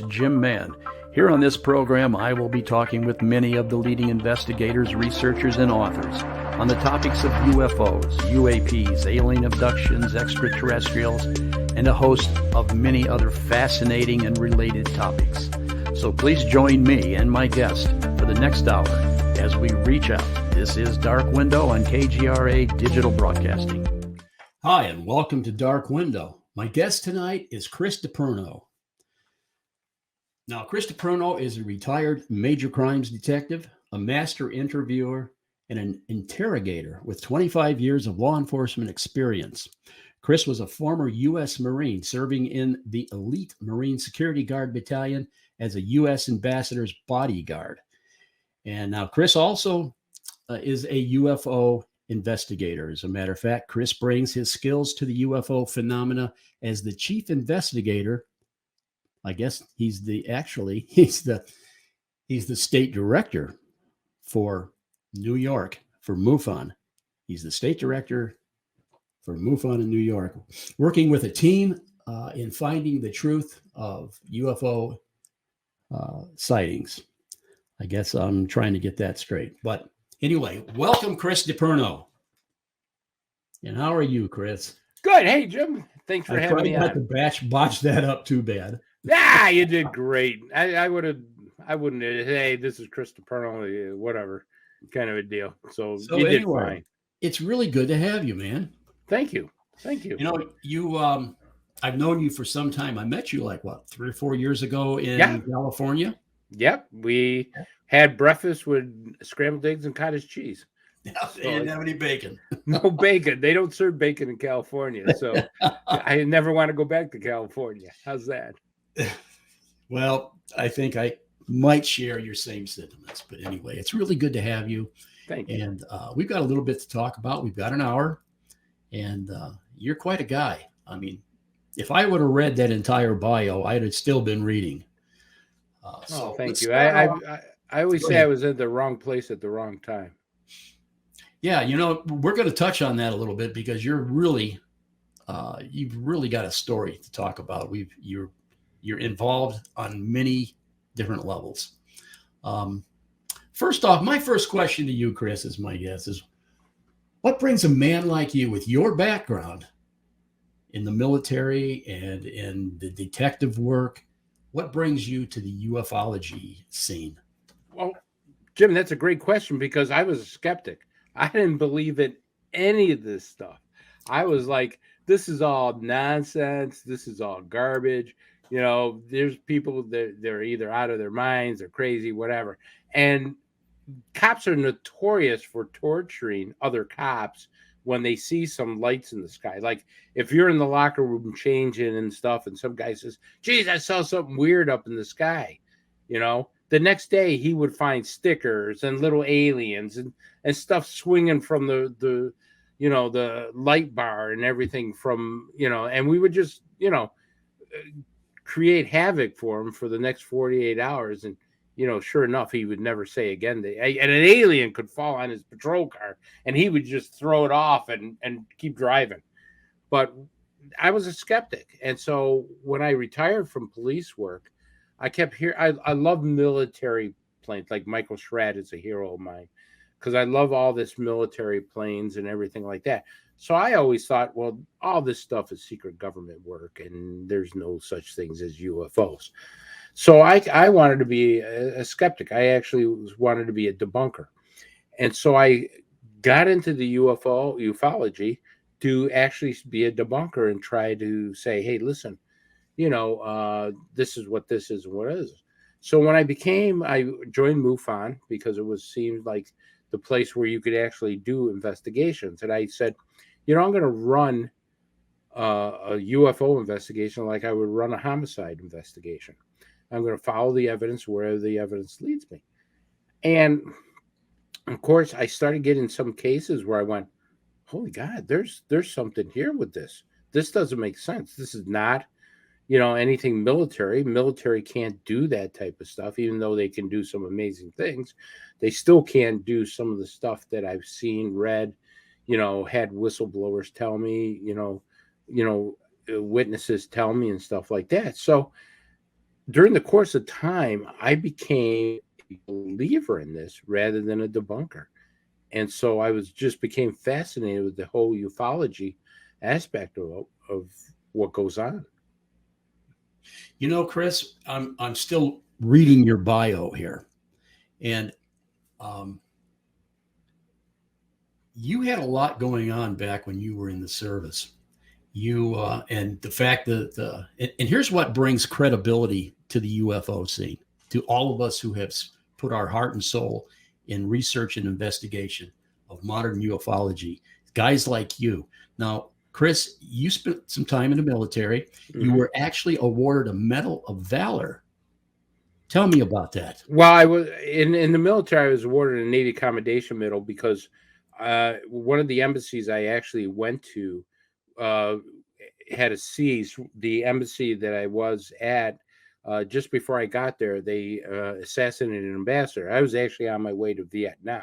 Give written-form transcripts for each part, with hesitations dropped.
Jim Mann. Here on this program, I will be talking with many of the leading investigators, researchers, and authors on the topics of UFOs, UAPs, alien abductions, extraterrestrials, and a host of many other fascinating and related topics. So please join me and my guest for the next hour as we reach out. This is Dark Window on KGRA Digital Broadcasting. Hi, and welcome to Dark Window. My guest tonight is Chris DePerno. Now, Chris DePerno is a retired major crimes detective, a master interviewer, and an interrogator with 25 years of law enforcement experience. Chris was a former U.S. Marine serving in the elite Marine Security Guard Battalion as a U.S. ambassador's bodyguard. And now Chris also is a UFO investigator. As a matter of fact, Chris brings his skills to the UFO phenomena as the chief investigator. I guess he's the state director for New York for MUFON. He's the state director for MUFON in New York, working with a team in finding the truth of UFO sightings. I guess I'm trying to get that straight. But anyway, welcome, Chris DePerno. And how are you, Chris? Good. Hey, Jim. Thanks for having me on. I tried not to botch that up too bad. Yeah, you did great. I wouldn't hey, this is Chris DePerno, whatever kind of a deal. So you did fine. It's really good to have you, man. Thank you. You know, I've known you for some time. I met you 3 or 4 years ago in California. Yep. We had breakfast with scrambled eggs and cottage cheese. They didn't have any bacon. No bacon. They don't serve bacon in California. So I never want to go back to California. How's that? Well, I think I might share your same sentiments. But anyway, it's really good to have you. Thank you. And we've got a little bit to talk about. We've got an hour. And you're quite a guy. I mean, if I would have read that entire bio, I'd have still been reading. Thank you. I always say I was in the wrong place at the wrong time. Yeah, you know, we're going to touch on that a little bit because you've really got a story to talk about. You're involved on many different levels. First off, my first question to you, Chris, is my guess is, what brings a man like you with your background in the military and in the detective work, what brings you to the ufology scene? Well, Jim, that's a great question because I was a skeptic. I didn't believe in any of this stuff. I was like, this is all nonsense. This is all garbage. You know, there's people that they're either out of their minds, they're crazy, whatever. And cops are notorious for torturing other cops when they see some lights in the sky. Like if you're in the locker room changing and stuff and some guy says, geez, I saw something weird up in the sky, you know, the next day he would find stickers and little aliens and stuff swinging from the light bar and everything from, and we would just, create havoc for him for the next 48 hours. And, sure enough, he would never say again. And an alien could fall on his patrol car and he would just throw it off and keep driving. But I was a skeptic. And so when I retired from police work, I kept hearing, I love military planes. Like Michael Schrad is a hero of mine because I love all this military planes and everything like that. So I always thought, well, all this stuff is secret government work and there's no such things as UFOs. So I wanted to be a skeptic. I actually wanted to be a debunker. And so I got into the ufology to actually be a debunker and try to say, hey, listen, this is what this is and what it is. So when I joined MUFON because it seemed like the place where you could actually do investigations. And I said, I'm going to run a UFO investigation like I would run a homicide investigation. I'm going to follow the evidence where the evidence leads me. And of course, I started getting some cases where I went, holy God, there's something here with this. This doesn't make sense. This is not, anything military. Military can't do that type of stuff, even though they can do some amazing things. They still can't do some of the stuff that I've seen, read, had whistleblowers tell me, witnesses tell me and stuff like that. So during the course of time, I became a believer in this rather than a debunker. And so I was just became fascinated with the whole ufology aspect of what goes on. You know, Chris, I'm still reading your bio here, and um, you had a lot going on back when you were in the service. You and the fact that and here's what brings credibility to the UFO scene, to all of us who have put our heart and soul in research and investigation of modern ufology, guys like you. Now, Chris, you spent some time in the military. You were actually awarded a Medal of Valor. Tell me about that. Well, I was in the military. I was awarded a Navy Commendation Medal because one of the embassies I actually went to uh, had a siege. The embassy that I was at just before I got there, they assassinated an ambassador. I was actually on my way to Vietnam,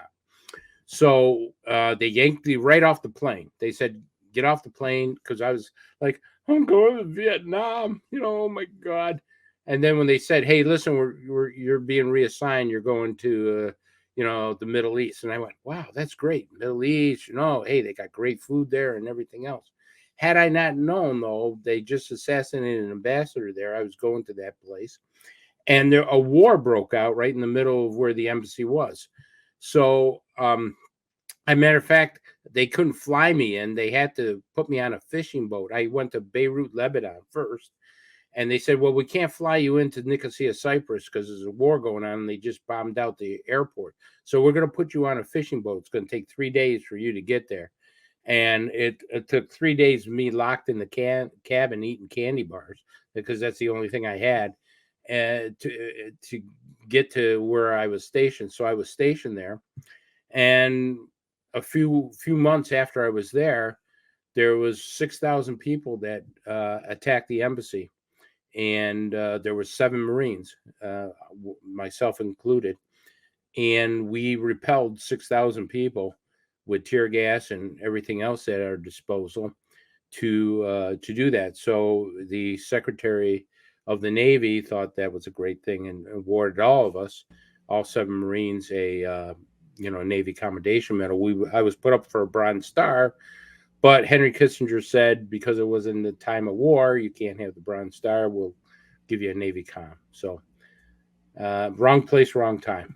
so they yanked me right off the plane. They said, "Get off the plane," because I was like, "I'm going to Vietnam." Oh my God. And then when they said, "Hey, listen, you're being reassigned. You're going to the Middle East," and I went, "Wow, that's great, Middle East. Hey, they got great food there and everything else." Had I not known, though, they just assassinated an ambassador there. I was going to that place, and a war broke out right in the middle of where the embassy was. So, as a matter of fact, they couldn't fly me in. They had to put me on a fishing boat. I went to Beirut, Lebanon first, and they said, "Well, we can't fly you into Nicosia, Cyprus, because there's a war going on, and they just bombed out the airport. So we're going to put you on a fishing boat. It's going to take 3 days for you to get there." And it took 3 days of me locked in the cabin eating candy bars because that's the only thing I had, to get to where I was stationed. So I was stationed there, and a few months after I was there was 6,000 people that attacked the embassy, and there were 7 Marines, myself included, and we repelled 6,000 people with tear gas and everything else at our disposal to do that. So the Secretary of the Navy thought that was a great thing and awarded all of us, all 7 Marines, a Navy Commendation Medal. I was put up for a Bronze Star, but Henry Kissinger said because it was in the time of war, you can't have the Bronze Star. We'll give you a Navy Com. So wrong place, wrong time.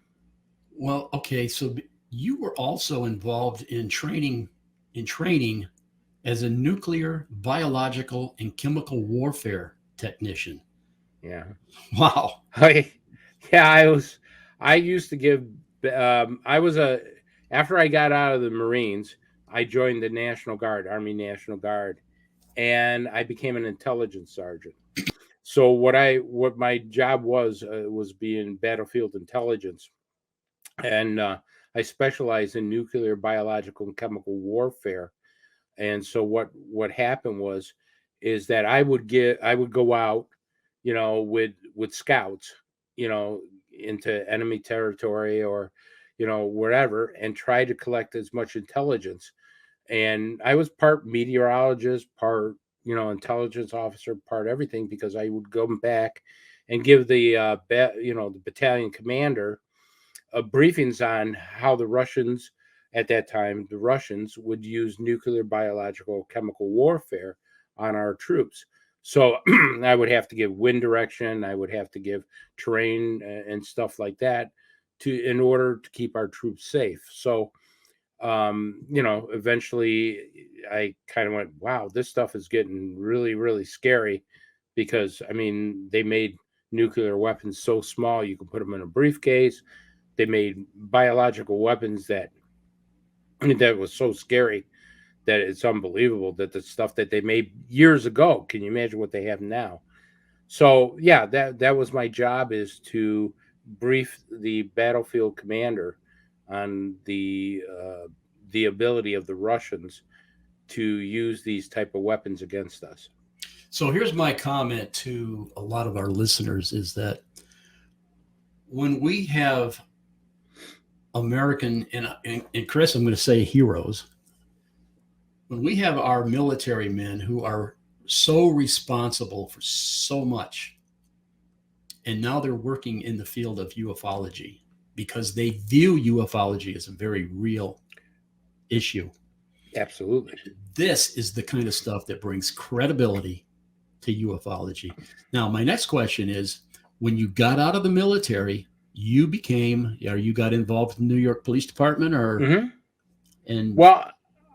Well, okay, so you were also involved in training as a nuclear, biological, and chemical warfare technician. Yeah. Wow. I used to give. After I got out of the Marines, I joined the National Guard, Army National Guard, and I became an intelligence sergeant. So what my job was being battlefield intelligence, and I specialized in nuclear, biological, and chemical warfare. And so what happened is that I would go out, with scouts, into enemy territory or wherever, and try to collect as much intelligence. And I was part meteorologist, part intelligence officer, part everything, because I would go back and give the the battalion commander briefings on how the Russians, at that time, the Russians would use nuclear, biological, chemical warfare on our troops. So I would have to give wind direction. I would have to give terrain and stuff like that in order to keep our troops safe. So, eventually I kind of went, wow, this stuff is getting really, really scary, because I mean, they made nuclear weapons so small you could put them in a briefcase. They made biological weapons that was so scary that it's unbelievable, that the stuff that they made years ago. Can you imagine what they have now? So yeah, that was my job, is to brief the battlefield commander on the ability of the Russians to use these type of weapons against us. So here's my comment to a lot of our listeners is that when we have American, and Chris, I'm going to say heroes, when we have our military men who are so responsible for so much, and now they're working in the field of ufology because they view ufology as a very real issue. Absolutely. This is the kind of stuff that brings credibility to ufology. Now, my next question is, when you got out of the military, you got involved in the New York Police Department, or Hmm. and Well,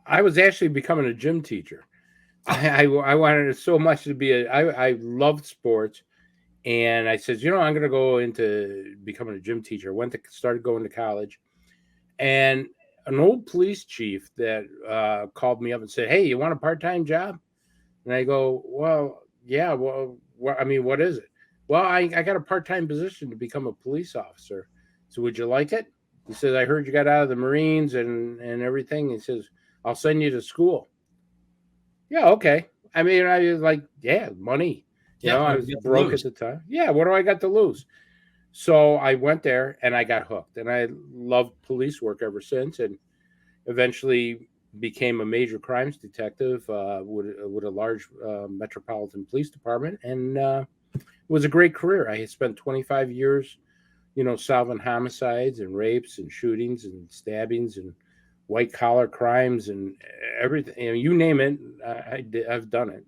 I was actually becoming a gym teacher. I wanted so much to be I loved sports, and I said, I'm going to go into becoming a gym teacher. Started going to college, and an old police chief that called me up and said, "Hey, you want a part-time job?" And I go, "Well, yeah. Well, what is it?" "Well, I got a part-time position to become a police officer. So would you like it?" He says, "I heard you got out of the Marines and everything." He says, "I'll send you to school." Yeah, okay. I was like, yeah, money. yeah, what I do was you got to broke at lose? the time. Yeah, what do I got to lose? So I went there and I got hooked, and I loved police work ever since, and eventually became a major crimes detective with a large metropolitan police department, and it was a great career. I had spent 25 years, solving homicides and rapes and shootings and stabbings and white collar crimes and everything. You name it, I've done it.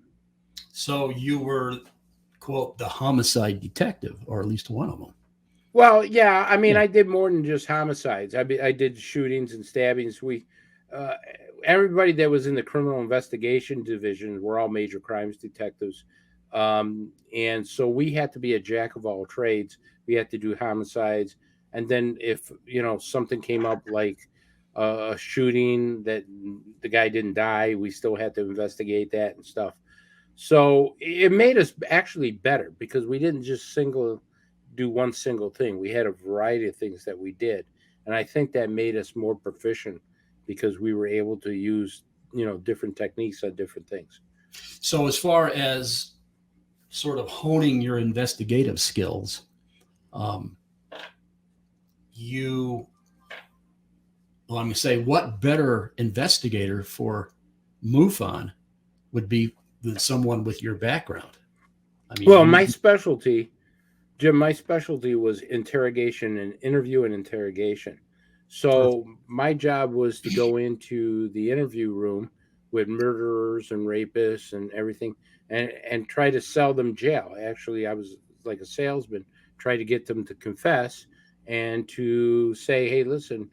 So you were, quote, the homicide detective, or at least one of them. Well, yeah, Yeah. I did more than just homicides. I did shootings and stabbings. Uh, Everybody that was in the criminal investigation division were all major crimes detectives, and so we had to be a jack of all trades. We had to do homicides, and then if something came up like a shooting that the guy didn't die, we still had to investigate that and stuff. So it made us actually better because we didn't just do one single thing. We had a variety of things that we did. And I think that made us more proficient because we were able to use, different techniques on different things. So as far as sort of honing your investigative skills, um, you, well, I'm going to say, what better investigator for MUFON would be than someone with your background? I mean, Well, Jim, my specialty was interrogation and interview and interrogation. perfect. So my job was to go into the interview room with murderers and rapists and everything, and try to sell them jail. Actually, I was like a salesman, try to get them to confess and to say, "Hey, listen,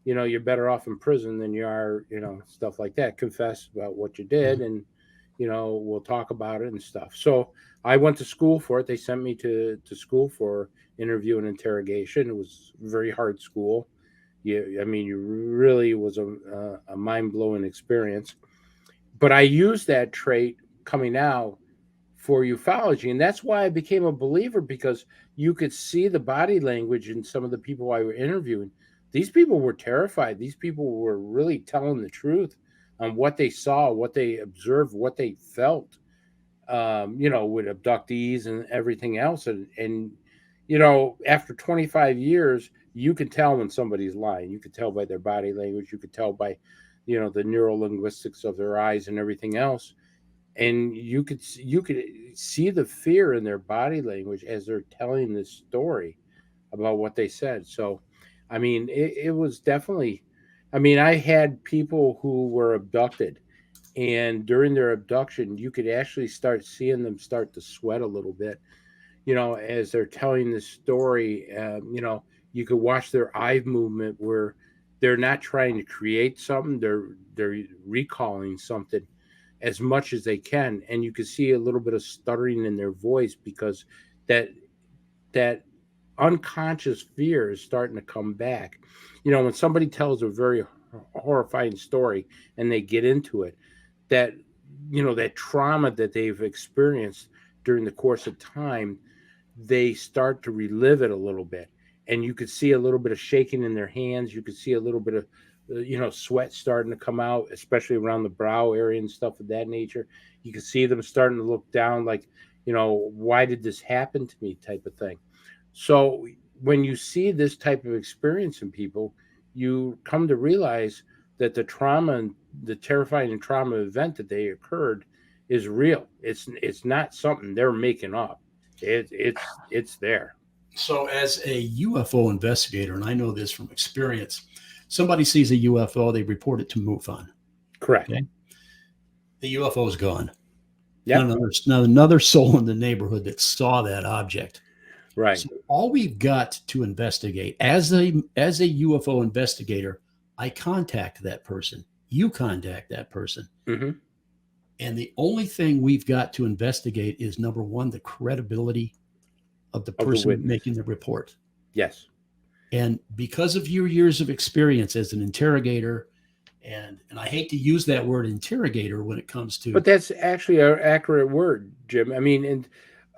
you're better off in prison than you are, stuff like that. Confess about what you did, Mhm. and we'll talk about it and stuff." So I went to school for it. They sent me to school for interview and interrogation. It was a very hard school. You really was a mind blowing experience. But I used that trait coming out for ufology, and that's why I became a believer, because you could see the body language in some of the people I were interviewing. These people were terrified. These people were really telling the truth on what they saw, what they observed, what they felt, with abductees and everything else. And after 25 years, you can tell when somebody's lying. You could tell by their body language. You could tell by, the neural linguistics of their eyes and everything else. And you could see the fear in their body language as they're telling this story about what they said. So, it was definitely. I had people who were abducted, and during their abduction you could actually start seeing them start to sweat a little bit, as they're telling this story. You could watch their eye movement where they're not trying to create something, they're recalling something as much as they can, and you could see a little bit of stuttering in their voice because that that unconscious fear is starting to come back. When somebody tells a very horrifying story and they get into it, that that trauma that they've experienced during the course of time, they start to relive it a little bit, and you could see a little bit of shaking in their hands. You could see a little bit of sweat starting to come out, especially around the brow area and stuff of that nature. You could see them starting to look down, like, why did this happen to me, type of thing. So when you see this type of experience in people, you come to realize that the trauma and the terrifying trauma event that they occurred is real. It's not something they're making up. It's there. So, as a UFO investigator, and I know this from experience, somebody sees a UFO, they report it to MUFON. Correct. Okay, the UFO is gone. Yep. Not another soul in the neighborhood that saw that object. Right. So all we've got to investigate as a UFO investigator, I contact that person. You contact that person. Mm-hmm. And the only thing we've got to investigate is number one, the credibility of the person witness. making the report. Yes. And because of your years of experience as an interrogator, and I hate to use that word interrogator when it comes to, But that's actually an accurate word, Jim. I mean,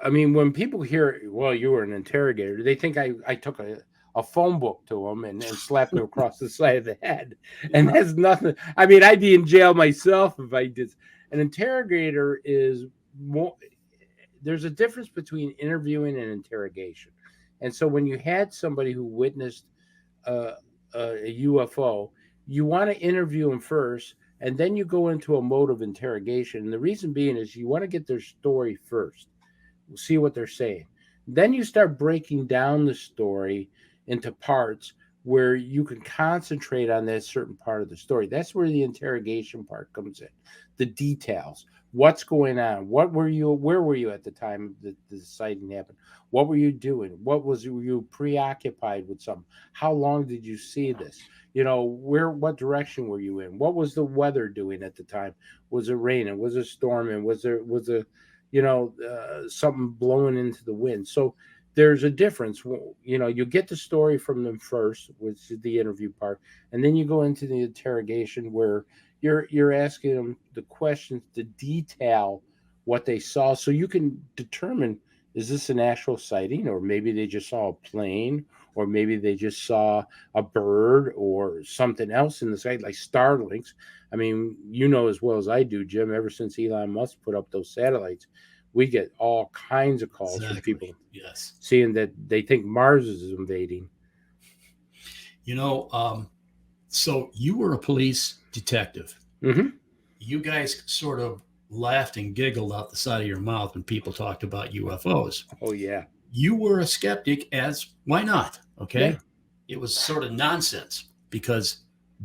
when people hear, well, you were an interrogator, they think I took a phone book to them and slapped them across the side of the head. And that's nothing. I mean, I'd be in jail myself if I did. An interrogator is more, there's a difference between interviewing and interrogation. And so when you had somebody who witnessed a UFO, you want to interview them first, and then you go into a mode of interrogation. And the reason being is you want to get their story first, see what they're saying. Then you start breaking down the story into parts where you can concentrate on that certain part of the story. That's where the interrogation part comes in. The details. What's going on? Where were you at the time that the sighting happened? What were you doing? Were you preoccupied with something? How long did you see this? What direction were you in? What was the weather doing at the time? Was it raining? Was it storming? Was there something blowing into the wind? So there's a difference. You get the story from them first, which is the interview part, and then you go into the interrogation where you're asking them the questions to detail what they saw, so you can determine, is this an actual sighting, or maybe they just saw a plane, or maybe they just saw a bird or something else in the sky, like Starlinks. I mean, as well as I do, Jim, ever since Elon Musk put up those satellites, we get all kinds of calls from people seeing that they think Mars is invading. So you were a police detective. Mm-hmm. You guys sort of laughed and giggled out the side of your mouth when people talked about UFOs. Oh, yeah. You were a skeptic, as why not? Okay. Yeah. It was sort of nonsense because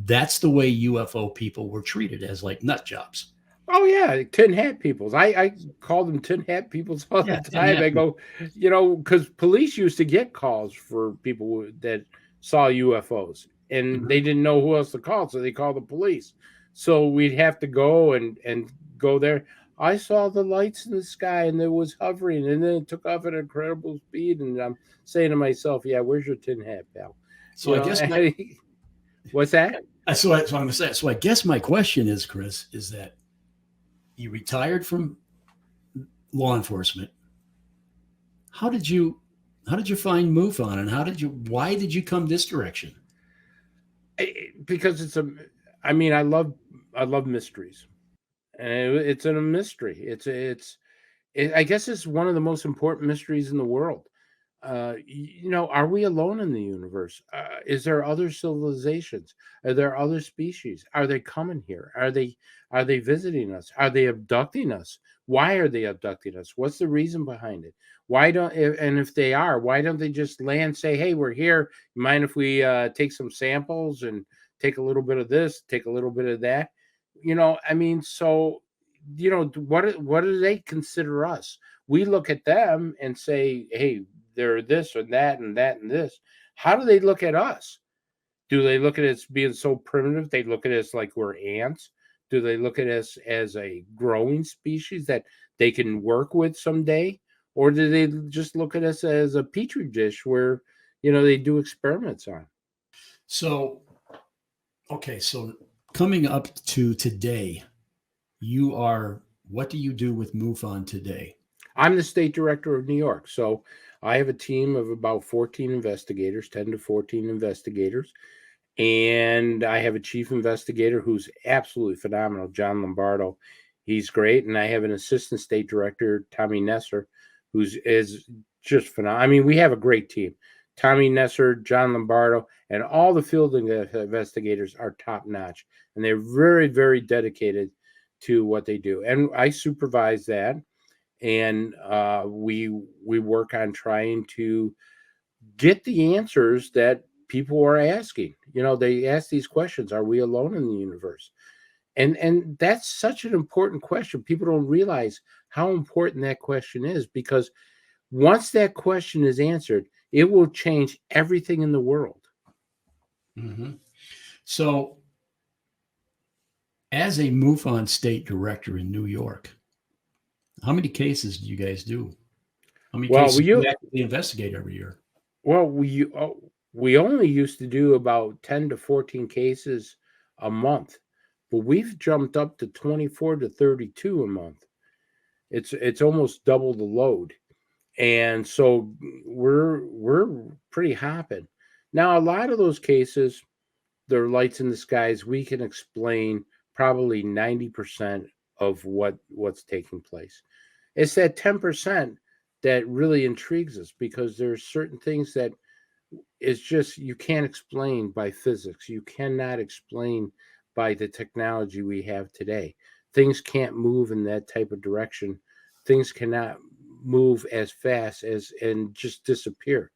that's the way UFO people were treated, as like nut jobs. Oh, yeah. Tin hat peoples. I call them tin hat peoples all the time. I go, because police used to get calls for people that saw UFOs, and they didn't know who else to call, so they called the police. So we'd have to go and go there. I saw the lights in the sky, and it was hovering, and then it took off at incredible speed. And I'm saying to myself, "Yeah, where's your tin hat, pal?" So I guess what's that? So I'm going to say. So I guess my question is, Chris, is that you retired from law enforcement. How did you find MUFON, and why did you come this direction? Because I love mysteries, and it's a mystery. I guess it's one of the most important mysteries in the world. Are we alone in the universe? Is there other civilizations? Are there other species? Are they coming here? Are they visiting us? Are they abducting us? Why are they abducting us? What's the reason behind it? If they are, why don't they just land, say, hey, we're here. You mind if we take some samples and take a little bit of this, take a little bit of that? So, what do they consider us? We look at them and say, hey, they're this or that and that and this. How do they look at us? Do they look at us being so primitive? They look at us like we're ants. Do they look at us as a growing species that they can work with someday? Or do they just look at us as a petri dish where, they do experiments on? So, okay. So coming up to today, what do you do with MUFON today? I'm the state director of New York. So I have a team of about 14 investigators, 10 to 14 investigators. And I have a chief investigator who's absolutely phenomenal, John Lombardo. He's great. And I have an assistant state director, Tommy Nesser, is just phenomenal. I mean, we have a great team. Tommy Nesser, John Lombardo, and all the field investigators are top notch. And they're very, very dedicated to what they do. And I supervise that. and we work on trying to get the answers that people are asking. They ask these questions: Are we alone in the universe? And that's such an important question. People don't realize how important that question is, because once that question is answered, it will change everything in the world. Mm-hmm. So, as a MUFON state director in New York, how many cases do you guys do? How many Well, cases do you actually investigate every year? Well, we only used to do about 10 to 14 cases a month, but we've jumped up to 24 to 32 a month. It's almost double the load. And so we're pretty hopping. Now, a lot of those cases, they're lights in the skies. We can explain probably 90% of what's taking place. It's that 10% that really intrigues us, because there's certain things that it's just you can't explain by physics. You cannot explain by the technology we have today. Things can't move in that type of direction. Things cannot move as fast as and just disappear.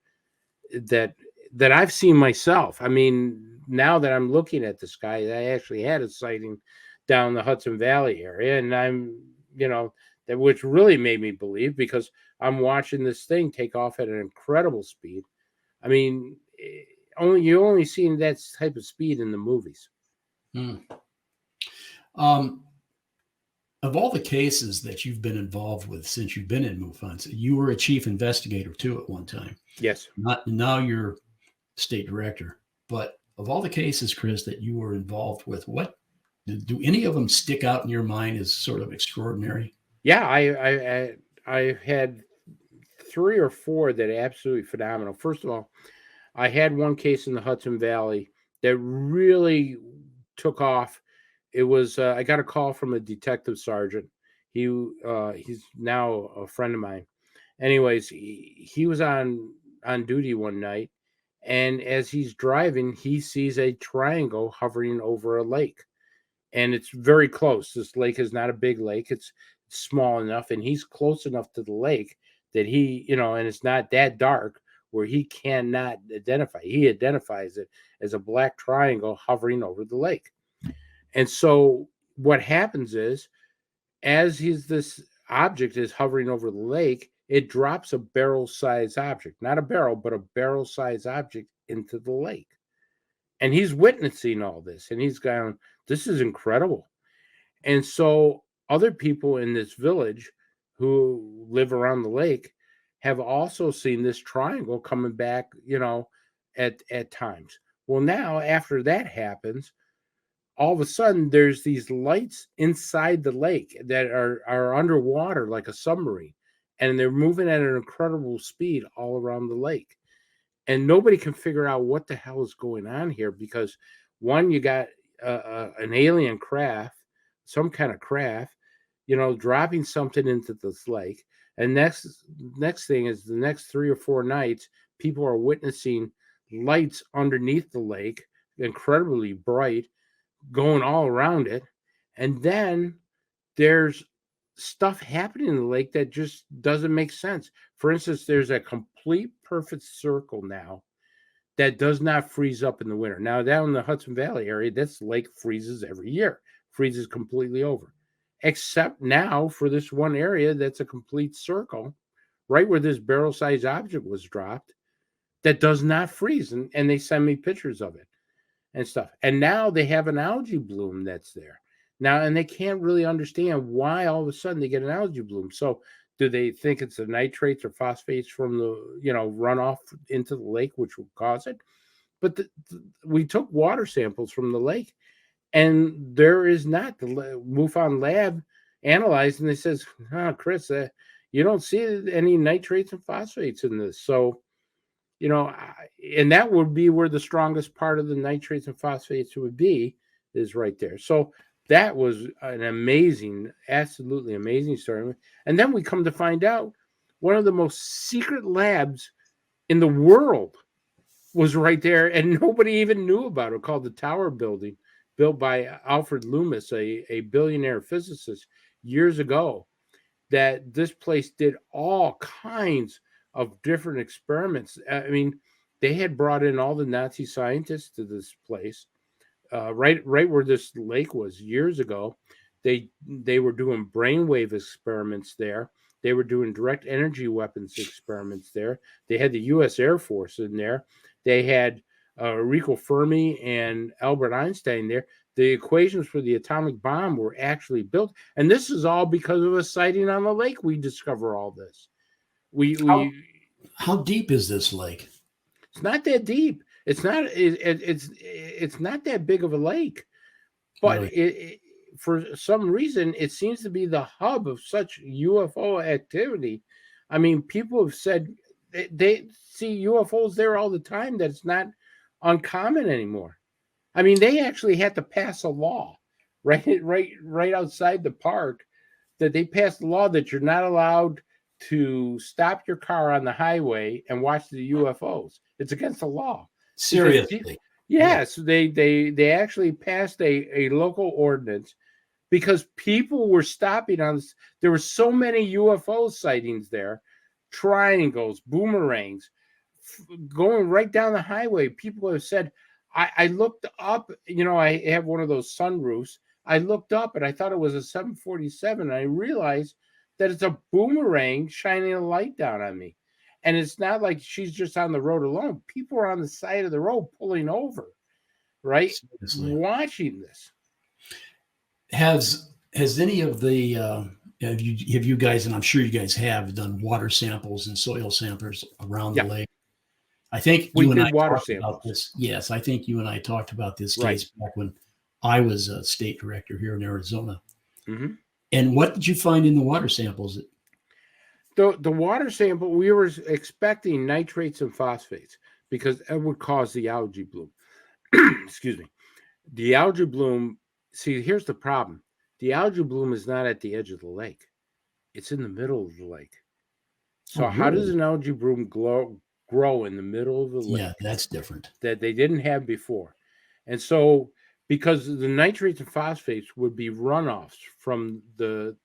That that I've seen myself. I mean, now that I'm looking at the sky, I actually had a sighting down the Hudson Valley area, and that, which really made me believe, because I'm watching this thing take off at an incredible speed. I mean, you only seen that type of speed in the movies. Hmm. Of all the cases that you've been involved with since you've been in MUFON, you were a chief investigator too at one time. Yes. Now you're state director. But of all the cases, Chris, that you were involved with, what do any of them stick out in your mind as sort of extraordinary? Yeah, I had 3 or 4 that are absolutely phenomenal. First of all, I had one case in the Hudson Valley that really took off. It was I got a call from a detective sergeant. He's now a friend of mine. Anyways, he was on duty one night, and as he's driving, he sees a triangle hovering over a lake, and it's very close. This lake is not a big lake; it's small enough, and he's close enough to the lake that and it's not that dark where he cannot identify. He identifies it as a black triangle hovering over the lake. And so what happens is, as this object is hovering over the lake, it drops a barrel-sized object, not a barrel, but a barrel-sized object into the lake. And he's witnessing all this, and he's going, "This is incredible." And so other people in this village who live around the lake have also seen this triangle coming back, at times. Well, now after that happens, all of a sudden there's these lights inside the lake that are underwater like a submarine, and they're moving at an incredible speed all around the lake. And nobody can figure out what the hell is going on here, because one, you got an alien craft, some kind of craft, dropping something into this lake. And next thing is, the next 3 or 4 nights, people are witnessing lights underneath the lake, incredibly bright, going all around it. And then there's stuff happening in the lake that just doesn't make sense. For instance, there's a complete perfect circle now that does not freeze up in the winter. Now, down in the Hudson Valley area, this lake freezes every year, freezes completely over. Except now for this one area that's a complete circle, right where this barrel-sized object was dropped, that does not freeze. And they send me pictures of it and stuff. And now they have an algae bloom that's there. Now, and they can't really understand why all of a sudden they get an algae bloom. So do they think it's the nitrates or phosphates from the, runoff into the lake, which will cause it? But we took water samples from the lake, and there is not. The MUFON lab analyzed, and they says, Chris, you don't see any nitrates and phosphates in this. So, and that would be where the strongest part of the nitrates and phosphates would be, is right there. So that was an amazing, absolutely amazing story. And then we come to find out one of the most secret labs in the world was right there, and nobody even knew about it, called the Tower Building, built by Alfred Loomis, a billionaire physicist years ago. that this place did all kinds of different experiments. I mean, they had brought in all the Nazi scientists to this place, right where this lake was years ago. They were doing brainwave experiments there. They were doing direct energy weapons experiments there. They had the U.S. Air Force in there. They had Enrico Fermi and Albert Einstein there. The equations for the atomic bomb were actually built, and this is all because of a sighting on the lake. We discover all this. How deep is this lake? It's not that deep. It's not that big of a lake, but really? For some reason, it seems to be the hub of such UFO activity. I mean, people have said they see UFOs there all the time. That it's not uncommon anymore. I mean, they actually had to pass a law right outside the park, that they passed a law that you're not allowed to stop your car on the highway and watch the UFOs. It's against the law. Seriously. Yes, they actually passed a local ordinance because people were stopping on this. There were so many UFO sightings there, triangles, boomerangs, going right down the highway. People have said, I looked up, I have one of those sunroofs. I looked up and I thought it was a 747. And I realized that it's a boomerang shining a light down on me. And it's not like she's just on the road alone. People are on the side of the road pulling over, right? Seriously. Watching this. Has any of the have you guys, and I'm sure you guys have done water samples and soil samples around the lake? I think you and I talked about this. Yes, I think you and I talked about this case back when I was a state director here in Arizona. Mm-hmm. And what did you find in the water samples? The water sample, we were expecting nitrates and phosphates because it would cause the algae bloom. Excuse me. The algae bloom, see, here's the problem. The algae bloom is not at the edge of the lake. It's in the middle of the lake. So how does an algae bloom grow in the middle of the lake? Yeah, that's different. That they didn't have before. And so because the nitrates and phosphates would be runoffs from the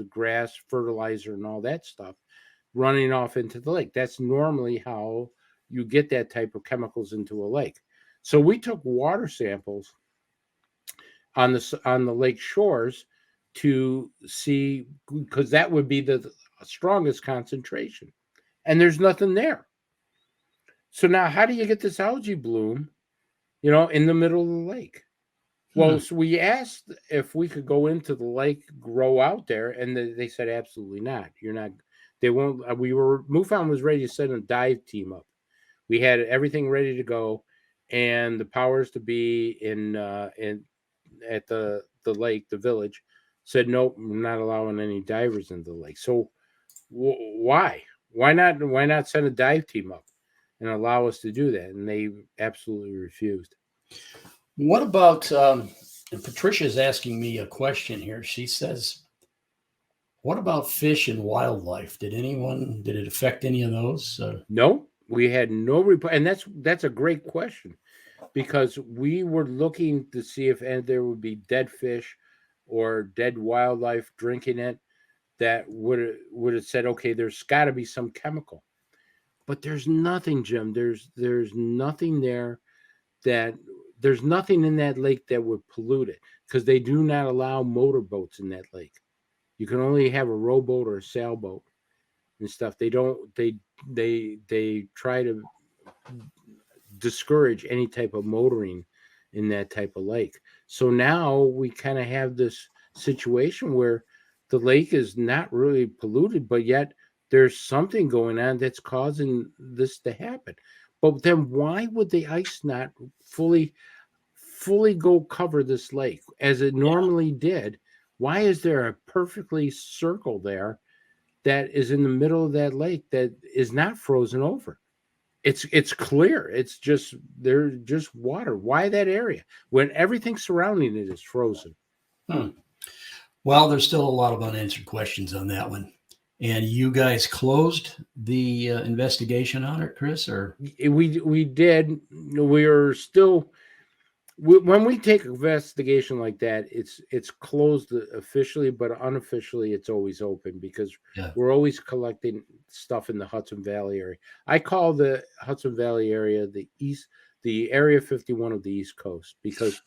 grass, fertilizer, and all that stuff running off into the lake. That's normally how you get that type of chemicals into a lake. So we took water samples on the lake shores to see, because that would be the strongest concentration. And there's nothing there. So now how do you get this algae bloom, in the middle of the lake? Well, so we asked if we could go into the lake, grow out there, and they said absolutely not. You're not. They won't. MUFON was ready to send a dive team up. We had everything ready to go, and the powers to be at the lake, the village, said nope, we're not allowing any divers into the lake. So why not send a dive team up and allow us to do that? And they absolutely refused. What about, Patricia's asking me a question here. She says, what about fish and wildlife? Did it affect any of those? No, we had no report. And that's a great question, because we were looking to see if there would be dead fish or dead wildlife drinking it that would have said, okay, there's got to be some chemical. But there's nothing, Jim. There's nothing there there's nothing in that lake that would pollute it, because they do not allow motorboats in that lake. You can only have a rowboat or a sailboat and stuff. They try to discourage any type of motoring in that type of lake. So now we kind of have this situation where the lake is not really polluted, but yet there's something going on that's causing this to happen. But then why would the ice not fully go cover this lake as it normally did? Why is there a perfectly circle there that is in the middle of that lake that is not frozen over? It's clear. It's just, there's just water. Why that area when everything surrounding it is frozen? Well, there's still a lot of unanswered questions on that one. And you guys closed the investigation on it, Chris? Or we did. We are still when we take an investigation like that, it's closed officially, but unofficially it's always open because we're always collecting stuff in the Hudson Valley area. I call the Hudson Valley area the Area 51 of the East Coast, because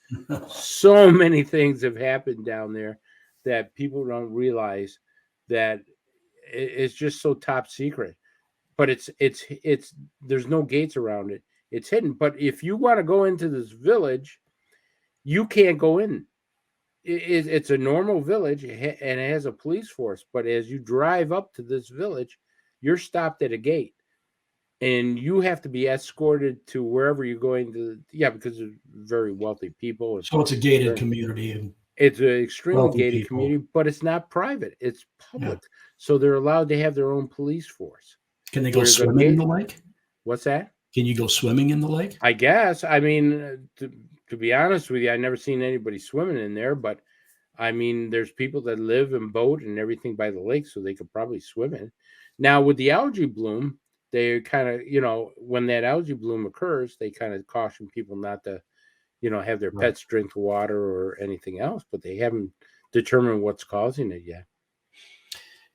so many things have happened down there that people don't realize, that it's just so top secret. But it's there's no gates around it. It's hidden. But if you want to go into this village, you can't go in. It's a normal village, and it has a police force. But as you drive up to this village, you're stopped at a gate, and you have to be escorted to wherever you're going to. Yeah, because they're very wealthy people. So it's a gated community. And it's an extremely gated community, but it's not private. It's public. Yeah. So they're allowed to have their own police force. Can they go swimming in the lake? What's that? Can you go swimming in the lake? I guess. I mean, to be honest with you, I've never seen anybody swimming in there, but I mean, there's people that live and boat and everything by the lake, so they could probably swim in. Now, with the algae bloom, they kind of, when that algae bloom occurs, they kind of caution people not to, have their pets drink the water or anything else, but they haven't determined what's causing it yet.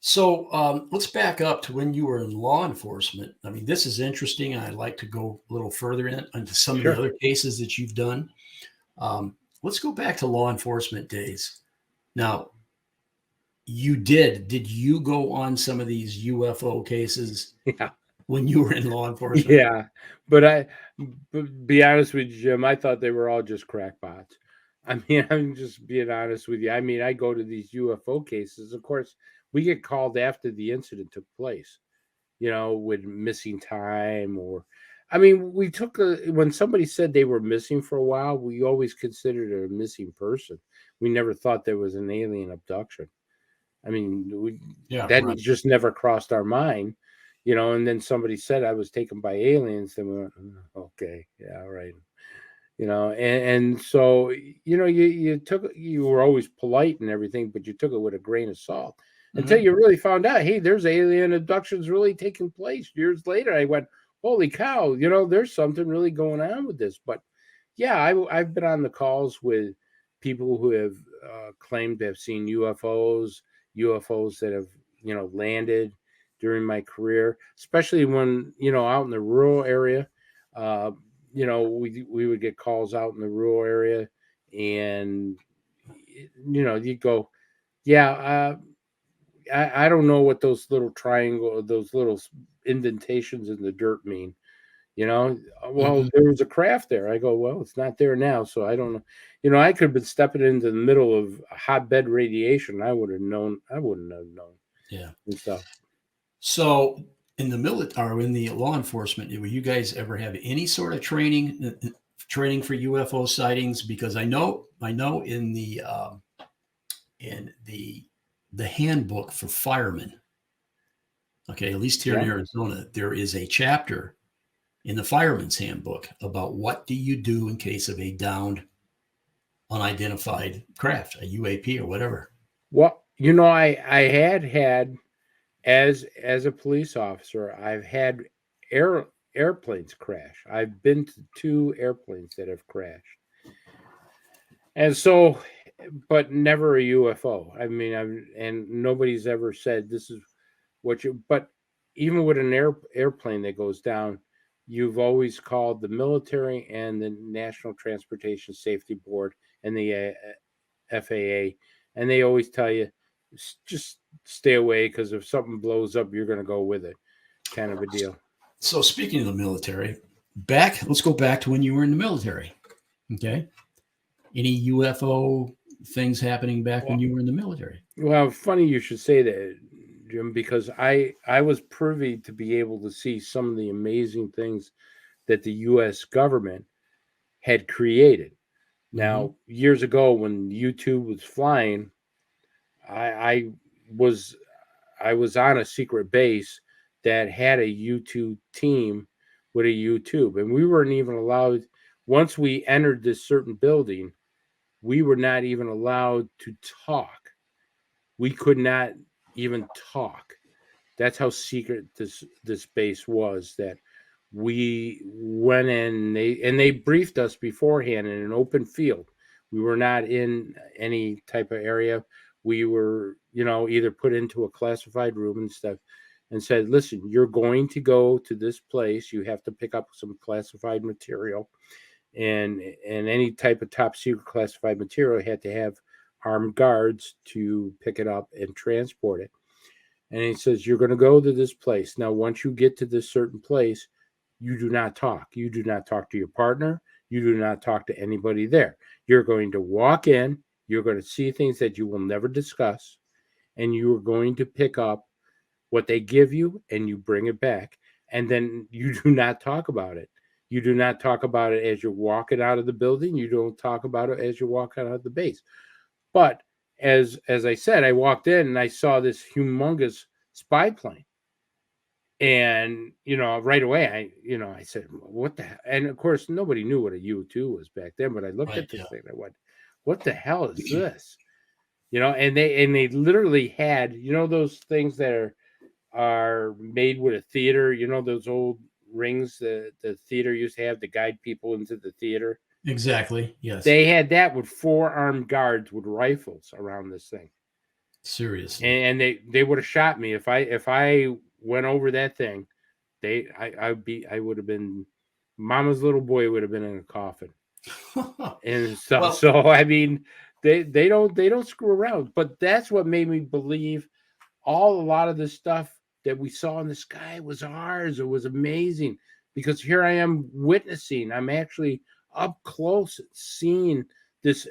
So let's back up to when you were in law enforcement. I mean, this is interesting. I'd like to go a little further into some of the other cases that you've done. Let's go back to law enforcement days. Now, did you go on some of these UFO cases when you were in law enforcement? Yeah, but be honest with you, Jim, I thought they were all just crackpots. I mean, I'm just being honest with you. I mean, I go to these UFO cases. Of course, we get called after the incident took place, with missing time, or, I mean, when somebody said they were missing for a while, we always considered it a missing person. We never thought there was an alien abduction. I mean, that just never crossed our mind, and then somebody said I was taken by aliens, and we went, okay, yeah, right. And so, you were always polite and everything, but you took it with a grain of salt. Until you really found out, hey, there's alien abductions really taking place. Years later, I went, holy cow, there's something really going on with this. But yeah, I've been on the calls with people who have claimed to have seen UFOs that have, landed during my career, especially when, out in the rural area. We would get calls out in the rural area, and, you'd go, yeah, I don't know what those little those little indentations in the dirt mean. Well, there was a craft there. I go, well, it's not there now, so I don't know. I could have been stepping into the middle of hotbed radiation. I wouldn't have known. Yeah. And stuff. So in the military, or in the law enforcement, will you guys ever have any sort of training for UFO sightings? Because I know in the handbook for firemen, okay, at least here in Arizona, there is a chapter in the fireman's handbook about what do you do in case of a downed, unidentified craft, a UAP or whatever. Well, I had as a police officer, I've had airplanes crash. I've been to 2 airplanes that have crashed. And so, but never a UFO. I mean, and nobody's ever said this is what but even with an airplane that goes down, you've always called the military and the National Transportation Safety Board and the FAA, and they always tell you, just stay away, because if something blows up, you're going to go with it, kind of a deal. So speaking of the military, let's go back to when you were in the military. Okay. Any UFO things happening back when you were in the military? Well, funny you should say that, Jim, because I was privy to be able to see some of the amazing things that the U.S. government had created. Now, years ago when YouTube was flying, I was on a secret base that had a YouTube team with a YouTube, and we weren't even allowed. Once we entered this certain building, we were not even allowed to talk. We could not even talk. That's how secret this base was, that we went in, they briefed us beforehand in an open field. We were not in any type of area. We were, either put into a classified room and stuff, and said, listen, you're going to go to this place. You have to pick up some classified material, and any type of top secret classified material had to have armed guards to pick it up and transport it. And he says, you're going to go to this place. Now, once you get to this certain place, you do not talk. You do not talk to your partner. You do not talk to anybody there. You're going to walk in. You're going to see things that you will never discuss. And you are going to pick up what they give you and you bring it back. And then you do not talk about it. You do not talk about it as you're walking out of the building. You don't talk about it as you're walking out of the base. But as I said, I walked in and I saw this humongous spy plane. And, right away, I said, what the hell? And of course, nobody knew what a U-2 was back then, but I looked at this thing and I went, what the hell is this? And they literally had, those things that are made with a theater, those old rings that the theater used to have to guide people into the theater. Exactly. Yes. They had that with 4 armed guards with rifles around this thing. Seriously. And they would have shot me if I went over that thing. I would have been, Mama's little boy would have been in a coffin and stuff. Well, so I mean, they don't screw around. But that's what made me believe a lot of the stuff that we saw in the sky was ours. It was amazing because here I am witnessing. I'm actually up close seeing this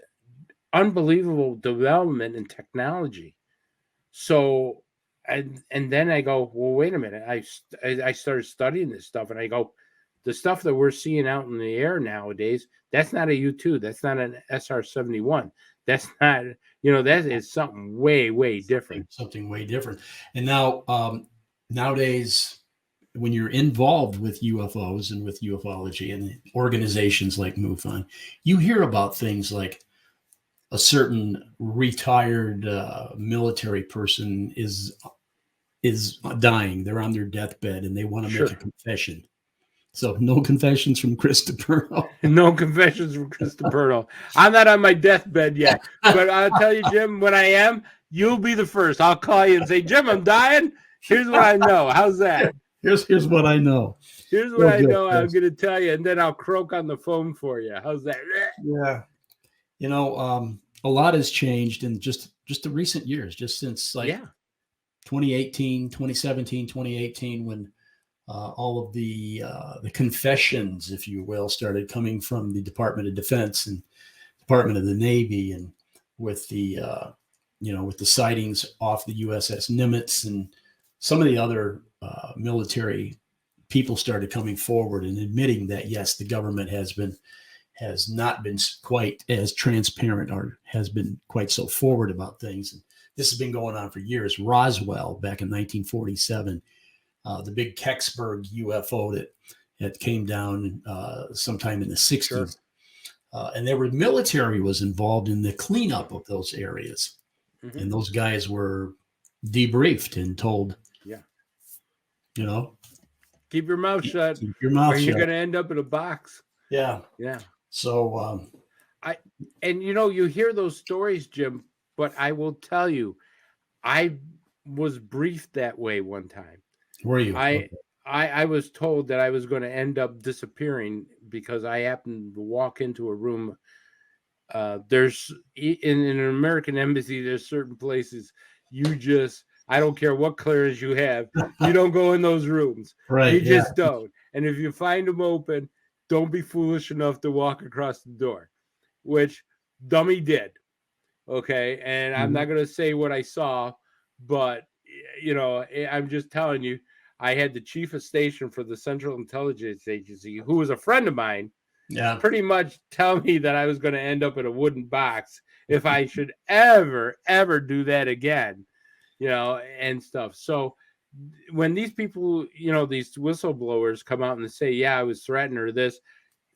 unbelievable development in technology. So, and then I go, well, wait a minute. I started studying this stuff, and I go, the stuff that we're seeing out in the air nowadays, that's not a U-2. That's not an SR-71. That's not, that is something way, way different. Something way different. And now, nowadays, when you're involved with UFOs and with ufology and organizations like MUFON, you hear about things like a certain retired military person is dying. They're on their deathbed and they want to make a confession. So no confessions from Chris DePerno. No confessions from Chris DePerno. I'm not on my deathbed yet, but I'll tell you, Jim, when I am, you'll be the first. I'll call you and say, Jim, I'm dying. Here's what I know. How's that? Here's what I know. Here's what I know. I'm going to tell you, and then I'll croak on the phone for you. How's that? Yeah. A lot has changed in just the recent years, just since 2018, 2017, 2018, when all of the confessions, if you will, started coming from the Department of Defense and Department of the Navy, and with the with the sightings off the USS Nimitz and some of the other military people started coming forward and admitting that yes, the government has not been quite as transparent or has been quite so forward about things. And this has been going on for years. Roswell back in 1947, the big Kecksburg UFO that came down sometime in the 60s. Sure. And military was involved in the cleanup of those areas. Mm-hmm. And those guys were debriefed and told, keep your mouth shut. Keep your mouth or shut. You're going to end up in a box. Yeah. Yeah. So, you hear those stories, Jim, but I will tell you, I was briefed that way one time. Were you? I was told that I was going to end up disappearing because I happened to walk into a room. There's in an American embassy, there's certain places I don't care what clearance you have, you don't go in those rooms. Right. You just don't. And if you find them open, don't be foolish enough to walk across the door, which dummy did. Okay. And I'm not going to say what I saw, but, I'm just telling you, I had the chief of station for the Central Intelligence Agency, who was a friend of mine, pretty much tell me that I was going to end up in a wooden box if I should ever do that again, and stuff. So when these people, these whistleblowers come out and say, I was threatened or this,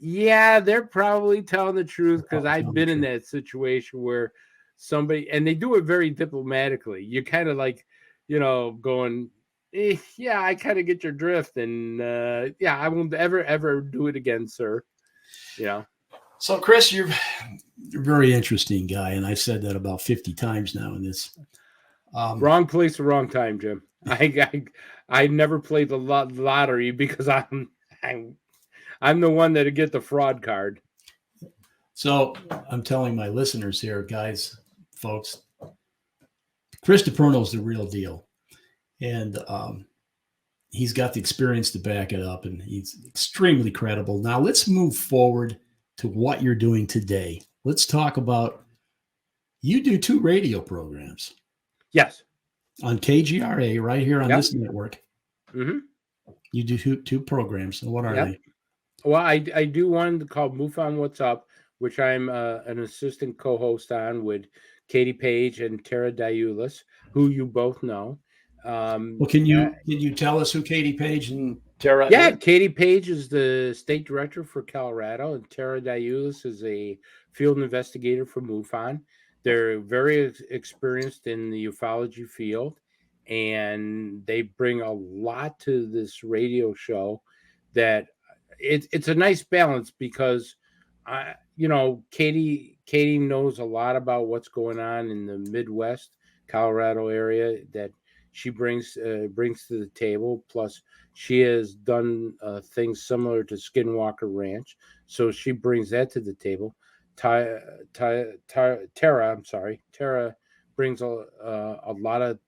they're probably telling the truth, because I've been in that situation where somebody, and they do it very diplomatically. You kind of like, going, Yeah, I kind of get your drift, and yeah, I won't ever do it again, sir. You know. So, Chris, you're a very interesting guy, and I've said that about 50 times now in this. Wrong place, wrong time, Jim. I never played the lottery because I'm the one that'd get the fraud card. So I'm telling my listeners here, guys, folks, Chris DePerno is the real deal, and he's got the experience to back it up, and he's extremely credible. Now let's move forward to what you're doing today. Let's talk about, you do 2 radio programs. Yes. On KGRA right here on this network. Mm-hmm. You do 2 programs. So what are they? Well, I do one called MUFON What's Up, which I'm an assistant co-host on with Katie Page and Tara Diulis, who you both know. Well, can you tell us who Katie Page and Tara? Yeah, Katie Page is the state director for Colorado, and Tara Diulis is a field investigator for MUFON. They're very experienced in the ufology field, and they bring a lot to this radio show. That it's a nice balance because, Katie knows a lot about what's going on in the Midwest, Colorado area that she brings to the table. Plus, she has done things similar to Skinwalker Ranch, so she brings that to the table. Tara brings a lot of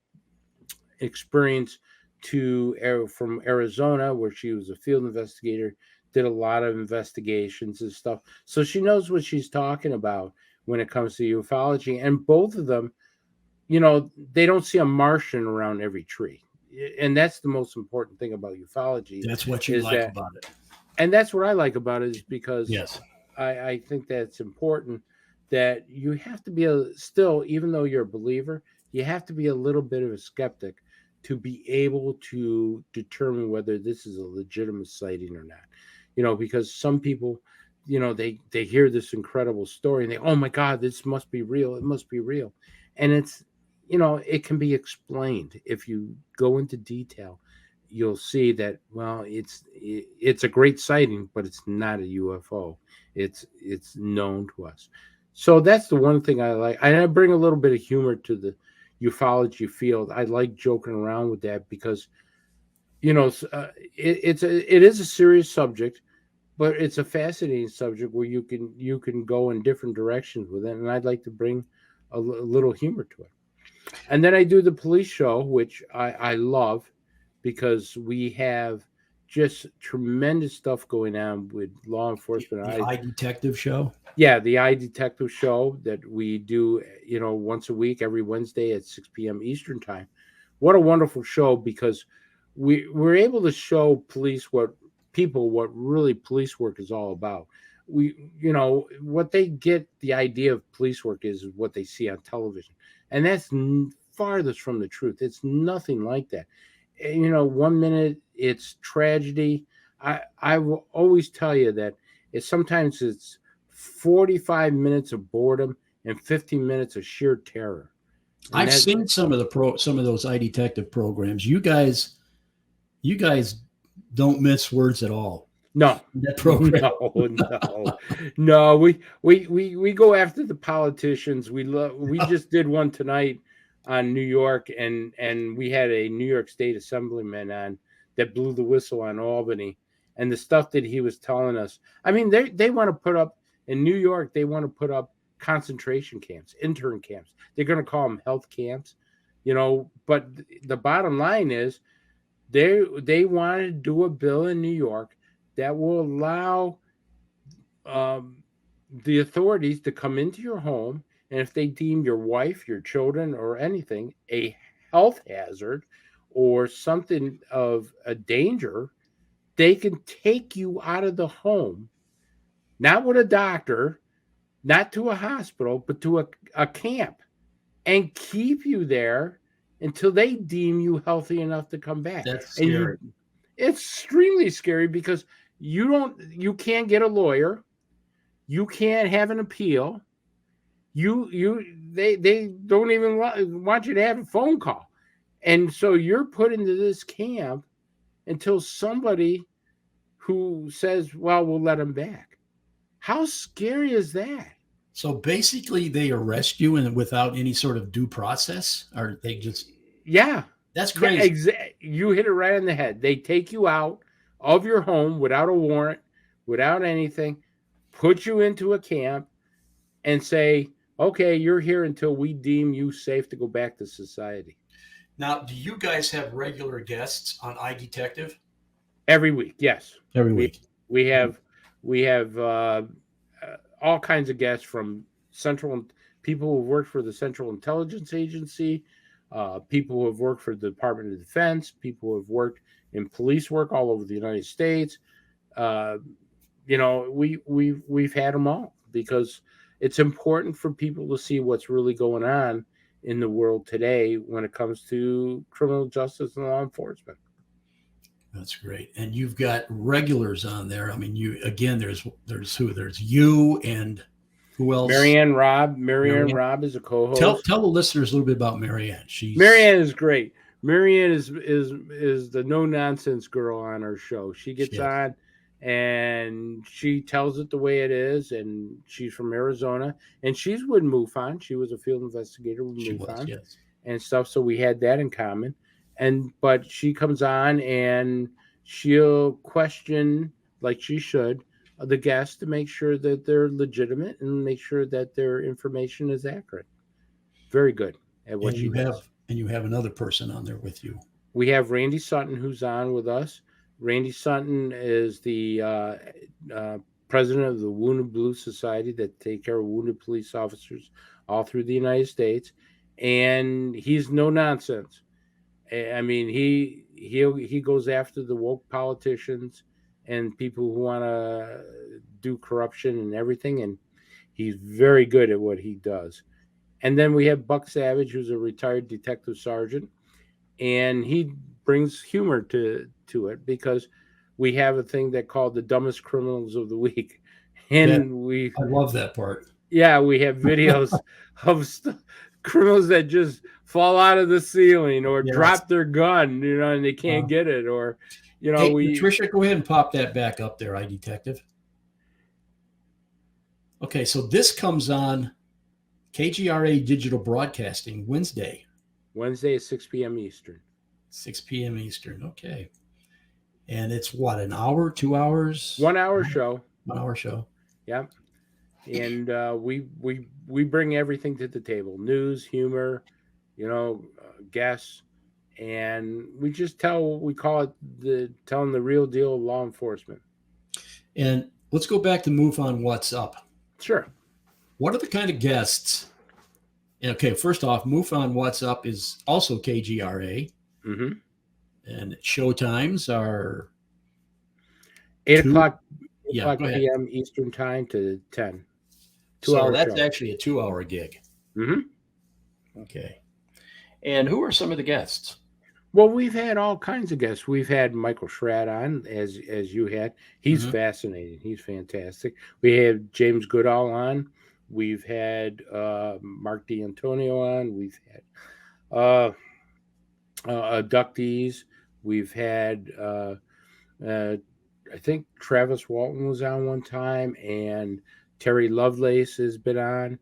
experience from Arizona, where she was a field investigator, did a lot of investigations and stuff. So she knows what she's talking about when it comes to ufology. And both of them, they don't see a Martian around every tree. And that's the most important thing about ufology. That's what you like about it. And that's what I like about it, is because yes. I think that's important, that you have to be still, even though you're a believer, you have to be a little bit of a skeptic to be able to determine whether this is a legitimate sighting or not. Because some people, they hear this incredible story and they, oh my God, this must be real. It must be real. And it's, it can be explained. If you go into detail, you'll see that, well, it's a great sighting, but it's not a UFO. It's known to us. So that's the one thing I like. And I bring a little bit of humor to the ufology field. I like joking around with that because, it is a serious subject, but it's a fascinating subject where you can go in different directions with it. And I'd like to bring a little humor to it. And then I do the police show, which I love, because we have just tremendous stuff going on with law enforcement. The I Detective show? Yeah, the I Detective show that we do, once a week, every Wednesday at 6 p.m. Eastern time. What a wonderful show, because we're able to show police what really police work is all about. What they get the idea of police work is what they see on television. And that's farthest from the truth. It's nothing like that. 1 minute it's tragedy. I will always tell you that sometimes it's 45 minutes of boredom and 15 minutes of sheer terror. And I've seen some of those I Detective programs. You guys don't miss words at all. No, that program. No. We go after the politicians. We just did one tonight on New York, and we had a New York State Assemblyman on that blew the whistle on Albany, and the stuff that he was telling us. I mean, they want to put up in New York. They want to put up concentration camps, intern camps. They're going to call them health camps, But the bottom line is, they want to do a bill in New York that will allow the authorities to come into your home, and if they deem your wife, your children, or anything a health hazard or something of a danger, they can take you out of the home, not with a doctor, not to a hospital, but to a camp, and keep you there until they deem you healthy enough to come back. That's scary. It's extremely scary because you can't get a lawyer, you can't have an appeal, they don't even want you to have a phone call, And so you're put into this camp until somebody who says, well, we'll let them back. How scary is that? So basically, they arrest you and without any sort of due process, or they just that's crazy. Yeah, you hit it right on the head. They take you out of your home without a warrant, without anything, put you into a camp, and say, okay, you're here until we deem you safe to go back to society. Now, do you guys have regular guests on iDetective? Every week, yes. Every week. We have all kinds of guests from people who have worked for the Central Intelligence Agency, people who have worked for the Department of Defense, people who have worked in police work all over the United States. We've had them all because it's important for people to see what's really going on in the world today when it comes to criminal justice and law enforcement. That's great. And you've got regulars on there. I mean, there's you and who else? Marianne Robb is a co-host. Tell the listeners a little bit about Marianne. Marianne is great. Marianne is the no nonsense girl on our show. She gets on and she tells it the way it is. And she's from Arizona and she's with MUFON. She was a field investigator with MUFON and stuff. So we had that in common. But she comes on and she'll question, like she should, the guests to make sure that they're legitimate and make sure that their information is accurate. Very good at what she does. And you have another person on there with you. We have Randy Sutton, who's on with us. Randy Sutton is the president of the Wounded Blue Society that take care of wounded police officers all through the United States. And he's no nonsense. I mean, he goes after the woke politicians and people who want to do corruption and everything, and he's very good at what he does. And then we have Buck Savage, who's a retired detective sergeant, and he brings humor to it because we have a thing that called the dumbest criminals of the week, and I love that part. Yeah, we have videos of criminals that just fall out of the ceiling or drop their gun, and they can't get it, or Patricia, go ahead and pop that back up there, iDetective. Okay, so this comes on KGRA Digital Broadcasting Wednesday at 6 p.m. Eastern. 6 p.m. Eastern. Okay, and it's what, an hour, 2 hours? 1 hour show. 1 hour show. Yeah, and we bring everything to the table: news, humor, guests. And we just we call it telling the real deal of law enforcement. And let's go back to MUFON What's Up. Sure. What are the kind of guests? Okay, first off, MUFON What's Up is also KGRA. Mm-hmm. And show times are 8 o'clock p.m. Eastern time to 10. 2 hours. So that's actually a 2 hour gig. Mm-hmm. Okay. And who are some of the guests? Well, we've had all kinds of guests. We've had Michael Schratt on, as you had. He's fascinating. He's fantastic. We had James Goodall on. We've had Mark D'Antonio on. We've had abductees. We've had, I think Travis Walton was on one time, and Terry Lovelace has been on.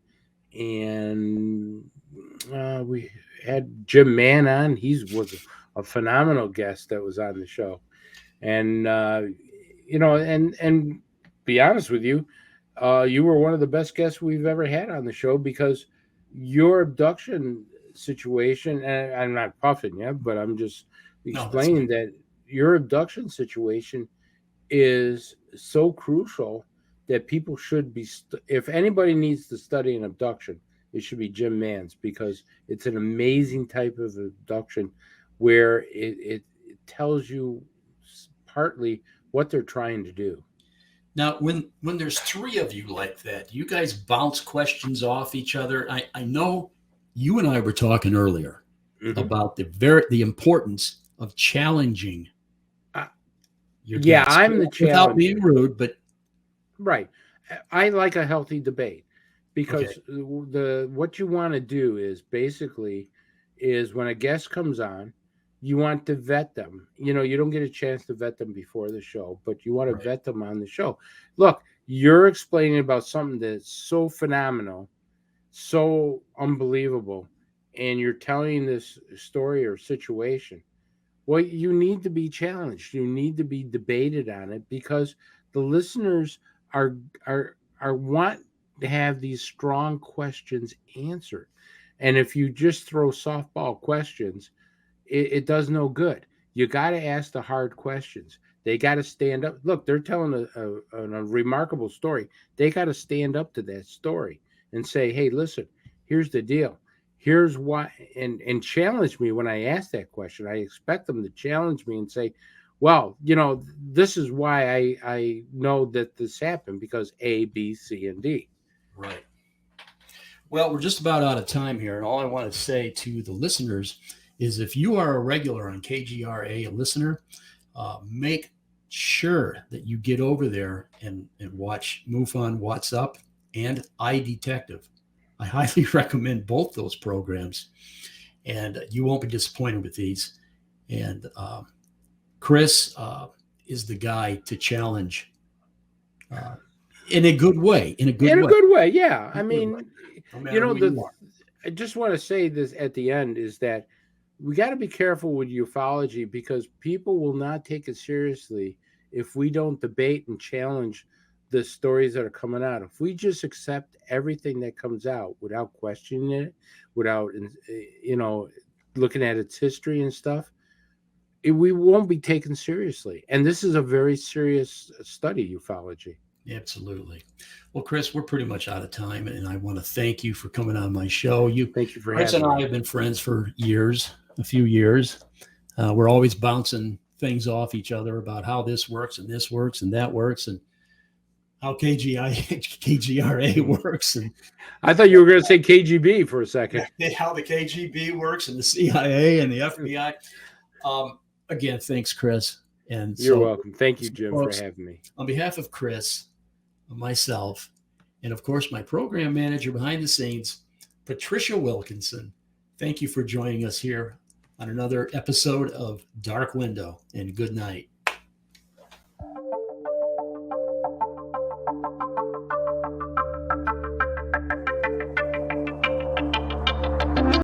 And we had Jim Mann on. He was a phenomenal guest that was on the show. And, and be honest with you, you were one of the best guests we've ever had on the show because your abduction situation, and I'm not puffing you, but I'm just explaining that your abduction situation is so crucial that people should be, if anybody needs to study an abduction, it should be Jim Mann's, because it's an amazing type of abduction where it tells you partly what they're trying to do. Now, when there's three of you like that, you guys bounce questions off each other. I know you and I were talking earlier about the importance of challenging. I'm the challenger. Without being rude, but right. I like a healthy debate because what you want to do is basically is when a guest comes on, you want to vet them. You don't get a chance to vet them before the show, but you want to Right. vet them on the show. Look, you're explaining about something that's so phenomenal, so unbelievable, and you're telling this story or situation. Well, you need to be challenged. You need to be debated on it because the listeners are want to have these strong questions answered. And if you just throw softball questions, it does no good. You got to ask the hard questions. They got to stand up. Look, they're telling a remarkable story. They got to stand up to that story and say, "Hey, listen, here's the deal. Here's why," and challenge me when I ask that question. I expect them to challenge me and say, "Well, this is why I know that this happened because A, B, C, and D." Right. Well, we're just about out of time here. And all I want to say to the listeners is if you are a regular on KGRA, a listener, make sure that you get over there and watch MUFON What's Up and iDetective. I highly recommend both those programs, and you won't be disappointed with these. And Chris is the guy to challenge in a good way. In a good way, yeah. I mean, no matter who you are. I just want to say this at the end is that we got to be careful with ufology because people will not take it seriously if we don't debate and challenge the stories that are coming out. If we just accept everything that comes out without questioning it, without looking at its history and stuff, we won't be taken seriously. And this is a very serious study, ufology. Absolutely. Well, Chris, we're pretty much out of time, and I want to thank you for coming on my show. Thank you for Chris having and me. I have been friends for a few years. We're always bouncing things off each other about how this works and that works and how KGRA works. And I thought you were going to say KGB for a second. How the KGB works and the CIA and the FBI. Again, thanks, Chris. And you're welcome. Thank you, Jim, folks, for having me. On behalf of Chris, myself, and of course my program manager behind the scenes, Patricia Wilkinson, thank you for joining us here on another episode of Dark Window, and good night.